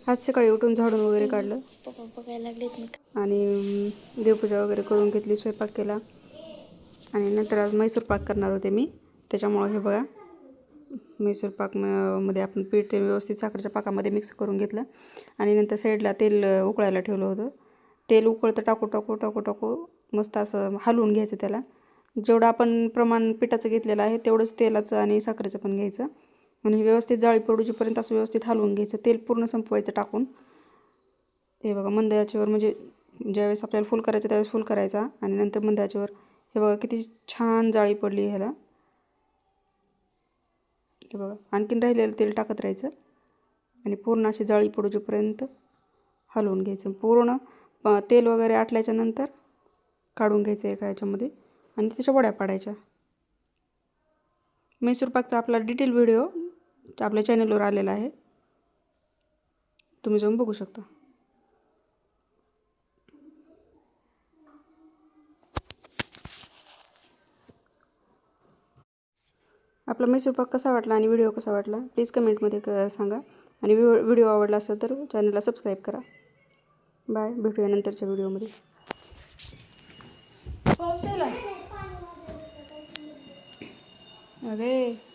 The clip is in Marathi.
आज सकाळी उठून झाडून वगैरे काढलं पप्पा बघायला लागलेत आणि देवपूजा वगैरे करून घेतली, स्वयंपाक केला आणि नंतर आज मैसूर पाक करणार होते मी. त्याच्यामुळं हे बघा, मैसूर पाक मध्ये आपण पीठ ते व्यवस्थित साखरेच्या पाकामध्ये मिक्स करून घेतलं आणि नंतर साईडला तेल उकळायला ठेवलं होतं. तेल उकळतं टाकू मस्त असं हलवून घ्यायचं त्याला. जेवढं आपण प्रमाण पिठाचं घेतलेलं आहे तेवढंच तेलाचं आणि साखरेचं पण घ्यायचं आणि व्यवस्थित जाळी पडूपर्यंत असं व्यवस्थित हलवून घ्यायचं. तेल पूर्ण संपवायचं टाकून. हे बघा, मंद आचेवर, म्हणजे ज्यावेळेस आपल्याला फुल करायचं त्यावेळेस फुल करायचा आणि नंतर मंद आचेवर. हे बघा किती छान जाळी पडली ह्याला. हे बघा, आणखीन राहिलेलं तेल टाकत राहायचं आणि पूर्ण अशी जाळी पडूपर्यंत हलवून घ्यायचं. पूर्ण तेल वगैरे आटल्याच्या नंतर काढून घ्यायचं एका ह्याच्यामध्ये आणि त्याच्या वड्या पाडायच्या. मैसूर पाकचा आपला डिटेल व्हिडिओ आपल्या चॅनलवर आलेला आहे, तुम्ही जाऊन बघू शकता. आपला मैसूर पाक कसा वाटला आणि व्हिडिओ कसा वाटला प्लीज कमेंटमध्ये सांगा आणि व्हिडिओ आवडला असेल तर चॅनलला सबस्क्राईब करा. बाय, भेटूया नंतरच्या व्हिडिओमध्ये. अगे